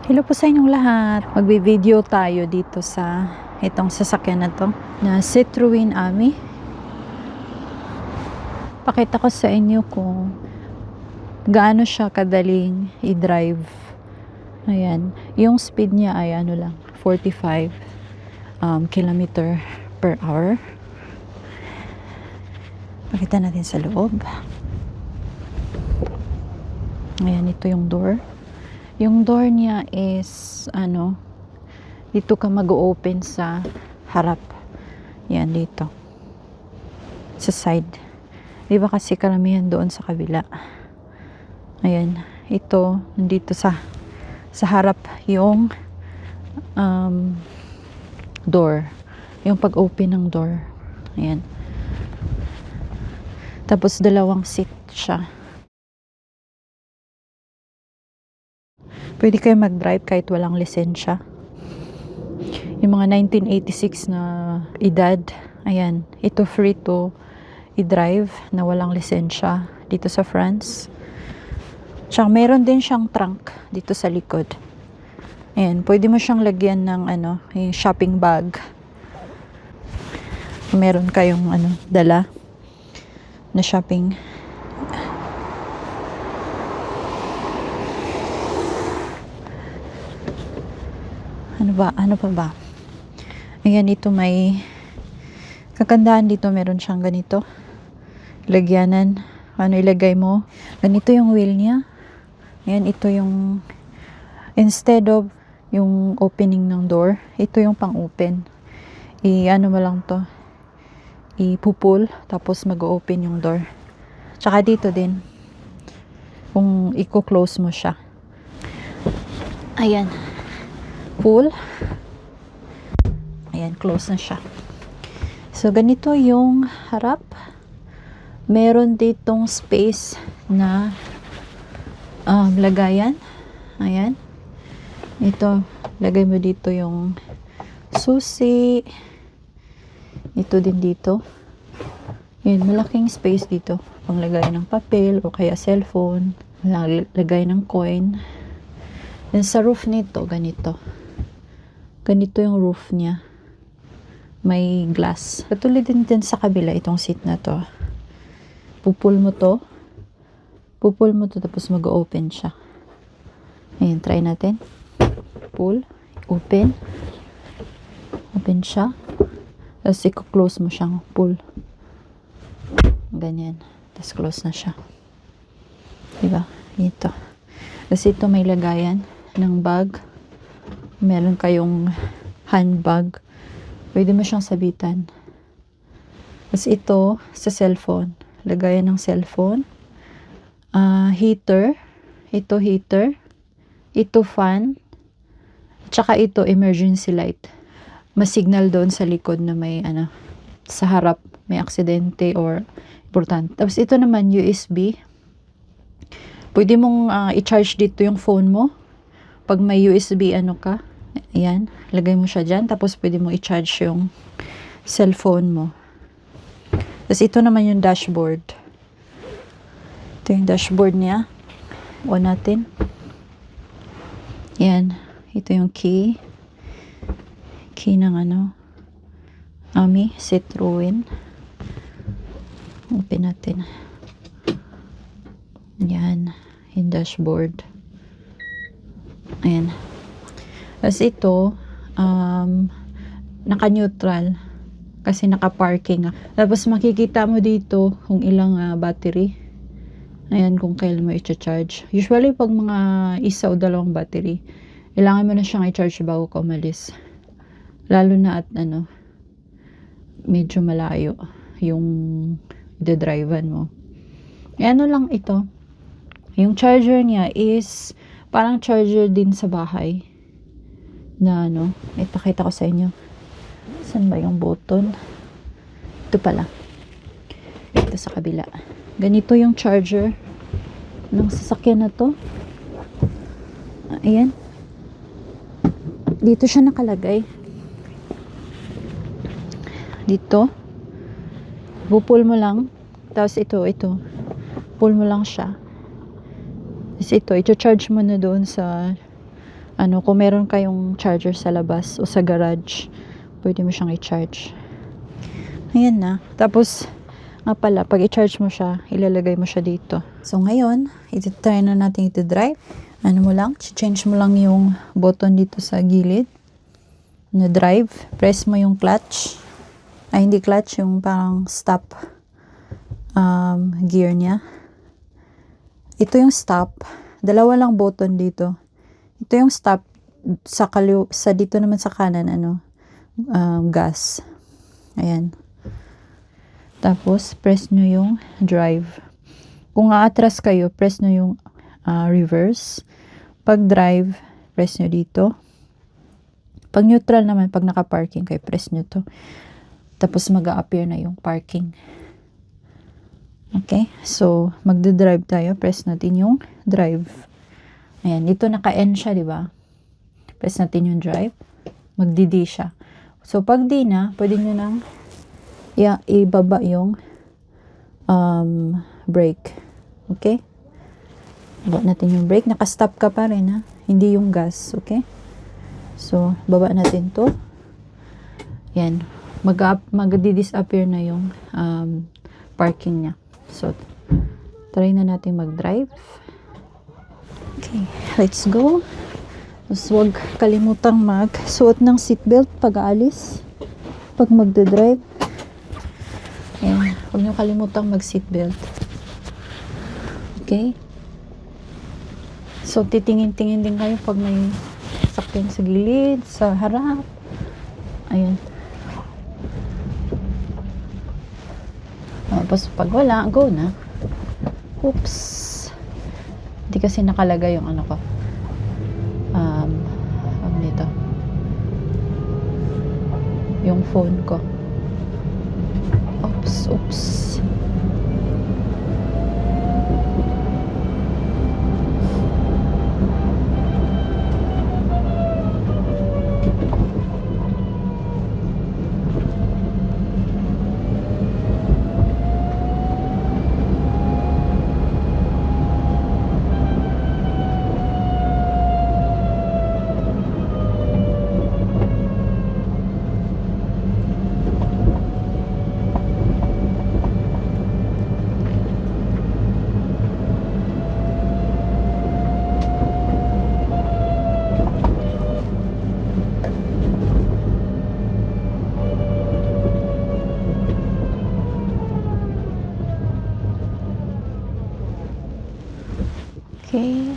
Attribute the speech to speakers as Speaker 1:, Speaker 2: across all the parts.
Speaker 1: Hello po sa inyong lahat. Magbi-video tayo dito sa itong sasakyan na to na Citroen Ami. Pakita ko sa inyo kung gaano siya kadaling i-drive. Ayan. Yung speed niya ay ano lang, 45 kilometer per hour. Pakita natin sa loob. Ayan, ito yung door. Yung door niya is dito ka mag-open sa harap. Yan dito. Sa side. Di ba kasi karamihan doon sa kabila. Ayan, ito dito sa harap yung door. Yung pag-open ng door. Ayan. Tapos dalawang seat siya. Pwede kayo mag-drive kahit walang lisensya. Yung mga 1986 na edad, ayan, ito free to i-drive na walang lisensya dito sa France. Tsaka meron din siyang trunk dito sa likod. Ayan, pwede mo siyang lagyan ng yung shopping bag. Meron kayong dala na shopping. Ano pa ba? Ayan, ito may kagandahan dito, meron siyang ganito. Lagyanan. Ilagay mo. Ganito yung wheel niya. Ayan, ito yung instead of yung opening ng door, ito yung pang-open. Mo lang to. Ipupul, tapos mag-open yung door. Tsaka dito din. Kung i-close mo siya. Ayan. Pull. Ayan, close na siya. So, ganito yung harap. Meron ditong space na lagayan. Ayan. Ito, lagay mo dito yung susi. Ito din dito. Ayan, malaking space dito. Panglagay ng papel o kaya cellphone. Lagay ng coin. And sa roof nito, ganito. Ganito yung roof niya. May glass. Katulad din sa kabila, itong seat na to. Pupul mo to. Tapos mag-open siya. Ayan, try natin. Pull. Open. Open siya. Tapos i-close mo siyang pull. Ganyan. Tapos close na siya. Diba? Ito. Tapos ito may lagayan ng bag. Meron kayong handbag. Pwede mo siyang sabitan. Tapos ito, sa cellphone. Lagayan ng cellphone. Heater. Ito heater. Ito fan. Tsaka ito emergency light. Masignal doon sa likod na may sa harap may aksidente or importante. Tapos ito naman USB. Pwede mong i-charge dito yung phone mo. Pag may USB ka, ayan, lagay mo siya dyan. Tapos pwede mo i-charge yung cellphone mo. Tapos ito naman yung dashboard. Ito yung dashboard niya. On natin. Ayan. Ito yung key. Key ng Ami, Citroen. Open natin. Ayan. Yung dashboard. Ayan. Tapos ito, naka-neutral. Kasi naka-parking. Tapos makikita mo dito kung ilang battery. Ayan, kung kailan mo i-charge. Usually, pag mga isa o dalawang battery, kailangan mo na siyang i-charge bago ka umalis. Lalo na at medyo malayo yung i-drivean mo. Lang ito. Yung charger niya is parang charger din sa bahay na ipakita ko sa inyo. Saan ba yung button? Ito pala. Ito sa kabila. Ganito yung charger ng sasakyan na to. Ayan. Dito siya nakalagay. Dito. Pupul mo lang. Tapos ito. Pull mo lang siya. Tapos ito, i-charge mo na doon sa ano, kung meron kayong charger sa labas o sa garage, pwede mo siyang i-charge. Ayan na. Tapos, nga pala, pag i-charge mo siya, ilalagay mo siya dito. So, ngayon, iti-try na natin iti-drive. Ano mo lang, change mo lang yung button dito sa gilid na drive. Press mo yung clutch. Ay, hindi clutch, yung parang stop gear niya. Ito yung stop. Dalawa lang button dito. Ito yung stop. Sa dito naman sa kanan, gas. Ayan. Tapos, press nyo yung drive. Kung aatras kayo, press nyo yung reverse. Pag drive, press nyo dito. Pag neutral naman, pag naka-parking kayo, press nyo to. Tapos, mag-a-appear na yung parking. Okay? So, magde-drive tayo. Press natin yung drive. Ayan. Dito naka-N siya, di ba? Press natin yung drive. Magdi-D siya. So, pag D na, pwede nyo nang ibaba yung brake. Okay? Baba natin yung brake. Naka-stop ka pa rin, ha? Hindi yung gas. Okay? So, baba natin to. Yan. Mag-disappear na yung parking niya. So, try na natin mag-drive. Okay. Let's go. Tapos, huwag kalimutang mag-suot ng seatbelt pag aalis. Pag magde-drive. Ayan. Huwag nyo kalimutang mag-seatbelt. Okay? So, titingin-tingin din kayo pag may sakyan sa gilid, sa harap. Ayan. Tapos, pag wala, go na. Oops. Hindi kasi nakalagay yung ano ko. Nito. Yung phone ko. Oops. Okay.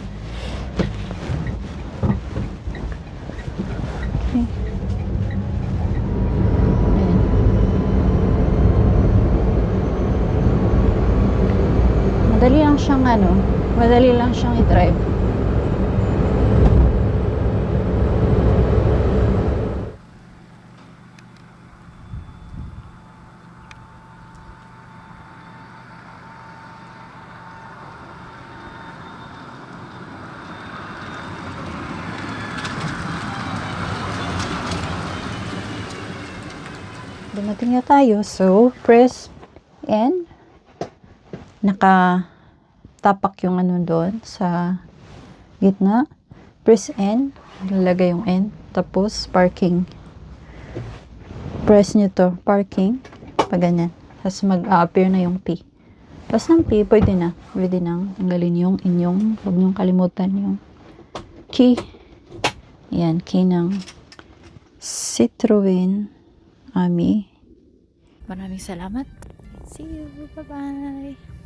Speaker 1: Madali lang siyang i-drive. Dumating na tayo. So, press N. Naka-tapak yung ano doon sa gitna. Press N. Lalagay yung N. Tapos, parking. Press nyo to. Parking. Pag ganyan. Tapos, mag-a-appear na yung P. Tapos ng P, pwede na. Pwede nang tanggalin yung inyong, huwag nyong kalimutan yung key. Yan, key ng Citroen Ami. Maraming salamat. See you. Bye-bye.